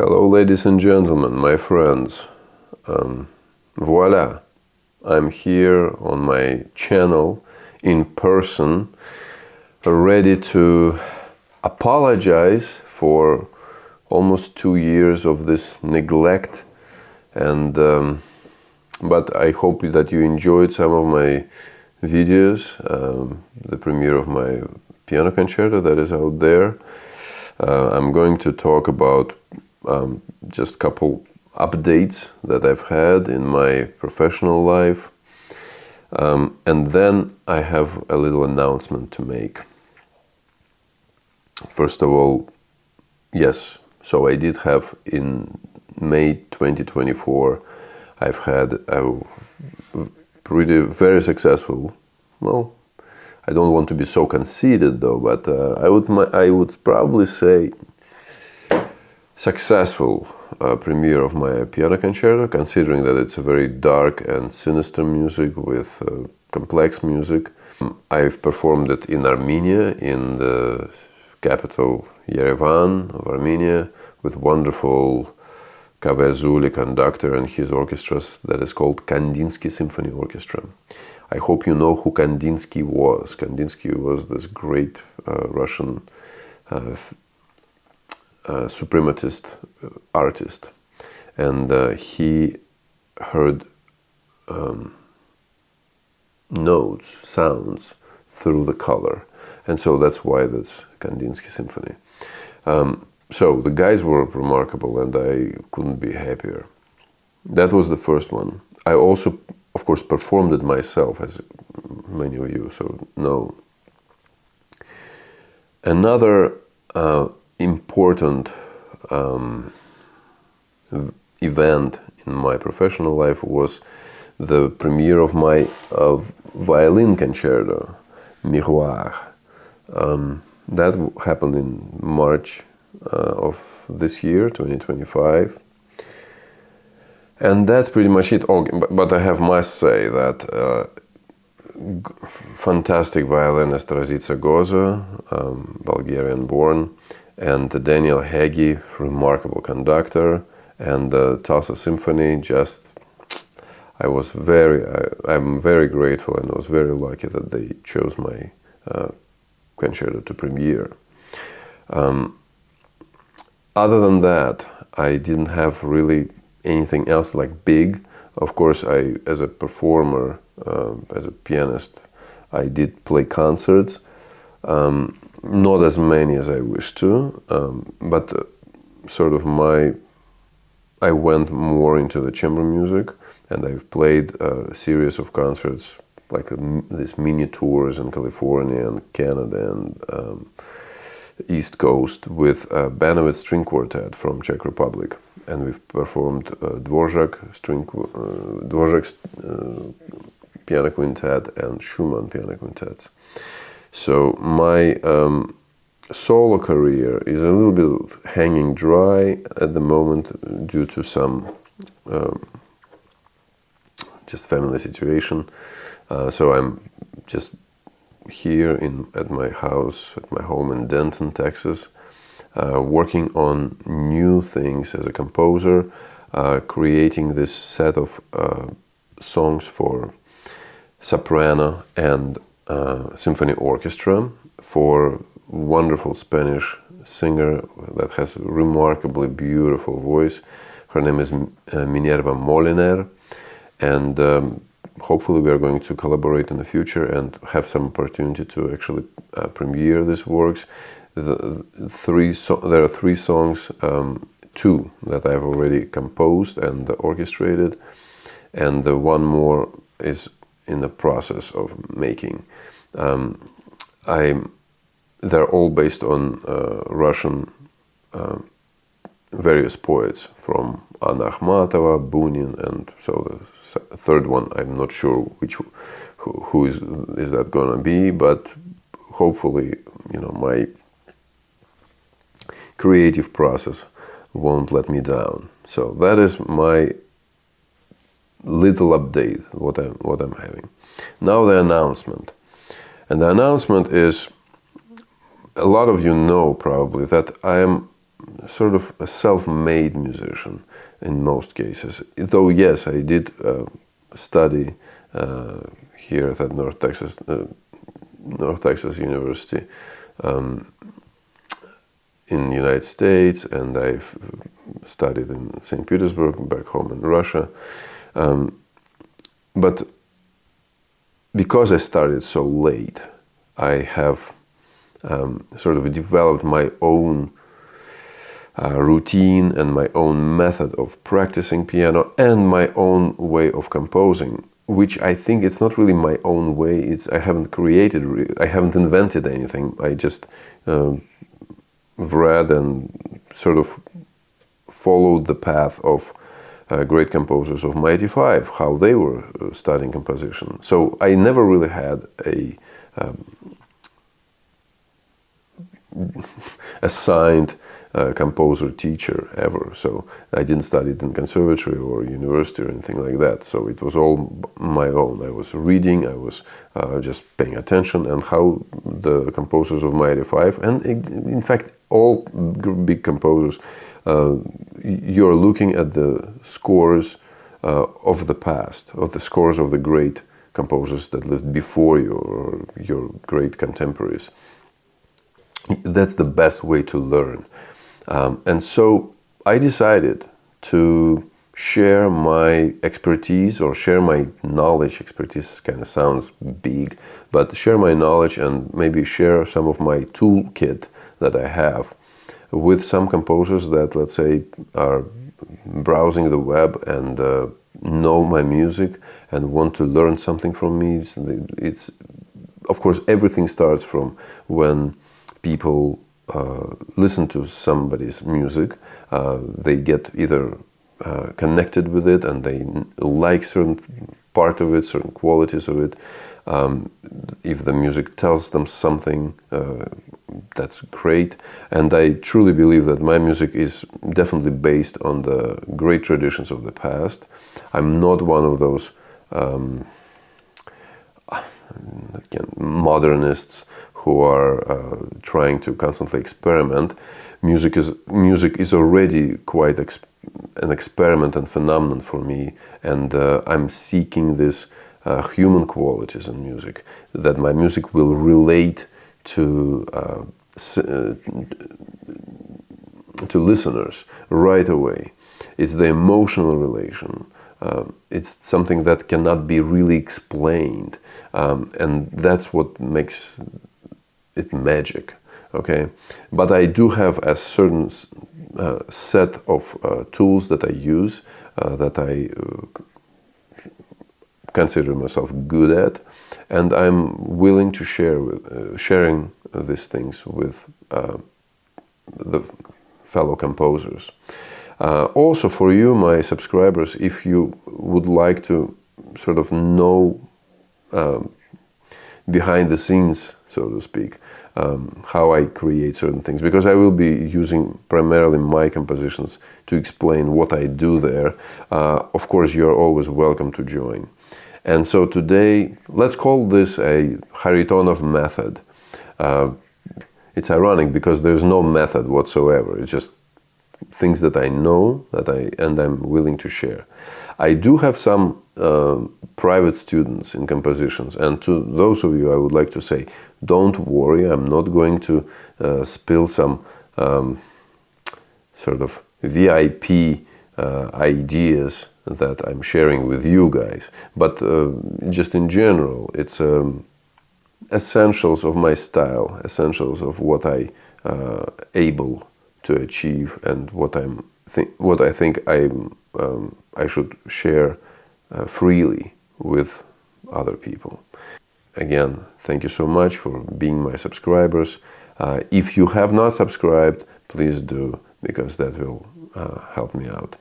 Hello, ladies and gentlemen, my friends. Voila, I'm here on my channel in person, ready to apologize for almost 2 years of this neglect, and but I hope that you enjoyed some of my videos, the premiere of my piano concerto that is out there. I'm going to talk about just a couple updates that I've had in my professional life, and then I have a little announcement to make. Pretty of all, yes, so I did have in May 2024, I've had a very successful, well, I don't want to be so conceited though, but I would probably say successful premiere of my piano concerto, considering that it's a very dark and sinister music with complex music. I've performed it in Armenia, in the capital Yerevan of Armenia, with wonderful Kaveh Zuli conductor and his orchestra that is called Kandinsky Symphony Orchestra. I hope you know who Kandinsky was. Kandinsky was this great Russian suprematist artist, and he heard notes, sounds through the color, and so that's why that's Kandinsky Symphony. So the guys were remarkable, and I couldn't be happier. That was the first one. I also, of course, performed it myself, as many of you so know. Another important event in my professional life was the premiere of my violin concerto, Miroir. That happened in March of this year, 2025. And that's pretty much it. But I must say that fantastic violinist Rositsa Gozo, Bulgarian-born, and Daniel Hagi, remarkable conductor, and the Tulsa Symphony. I'm very grateful, and I was very lucky that they chose my concerto to premiere. Other than that, I didn't have really anything else like big. Of course, as a performer, as a pianist, I did play concerts, not as many as I wish to, but sort of I went more into the chamber music, and I've played a series of concerts, like these mini tours in California and Canada and East Coast with Banovic String Quartet from Czech Republic, and we've performed Dvorak's piano quintet and Schumann piano quintets. So my solo career is a little bit hanging dry at the moment due to some just family situation. So I'm just here at my house, at my home in Denton, Texas, working on new things as a composer, creating this set of songs for soprano and symphony orchestra for wonderful Spanish singer that has a remarkably beautiful voice. Her name is Minerva Moliner, and hopefully we are going to collaborate in the future and have some opportunity to actually premiere these works. There are 3 songs, 2 that I've already composed and orchestrated, and one more is in the process of making. They're all based on Russian various poets, from Anna Akhmatova, Bunin, and so the third one, I'm not sure who is that gonna be, but hopefully, my creative process won't let me down. So that is my little update, what I'm having. Now the announcement. And the announcement is, a lot of you know probably that I am sort of a self-made musician in most cases. Though yes, I did study here at North Texas University in the United States, and I've studied in St. Petersburg, back home in Russia. But because I started so late, I have sort of developed my own routine and my own method of practicing piano and my own way of composing, which I think it's not really my own way. I haven't invented anything. I just read and sort of followed the path of great composers of Mighty Five, how they were studying composition. So I never really had a assigned composer teacher ever. So I didn't study it in conservatory or university or anything like that. So it was all my own. I was reading, I was just paying attention, and how the composers of Mighty Five, and in fact all big composers, you're looking at the scores of the past, of the scores of the great composers that lived before you or your great contemporaries. That's the best way to learn. And so I decided to share my expertise, or share my knowledge. Expertise kind of sounds big, but share my knowledge and maybe share some of my toolkit that I have with some composers that, let's say, are browsing the web and know my music and want to learn something from me. It's of course, everything starts from when people listen to somebody's music, they get either connected with it and they like certain part of it, certain qualities of it. If the music tells them something, that's great. And I truly believe that my music is definitely based on the great traditions of the past. I'm not one of those modernists who are trying to constantly experiment. Music is already quite an experiment and phenomenon for me, and I'm seeking this human qualities in music, that my music will relate to listeners right away. It's the emotional relation. It's something that cannot be really explained, and that's what makes it magic. Okay, but I do have a certain set of tools that I use, that I consider myself good at, and I'm willing to sharing these things with the fellow composers. Also for you, my subscribers, if you would like to sort of know behind the scenes, so to speak, how I create certain things, because I will be using primarily my compositions to explain what I do there. Of course, you're always welcome to join. And so today, let's call this a Kharitonov method. It's ironic because there's no method whatsoever. It's just things that I know and I'm willing to share. I do have some private students in compositions, and to those of you I would like to say, don't worry, I'm not going to spill some sort of VIP ideas that I'm sharing with you guys, but just in general, it's essentials of my style, essentials of what I able to achieve, and what I think I should share freely with other people. Again, thank you so much for being my subscribers. If you have not subscribed, please do, because that will help me out.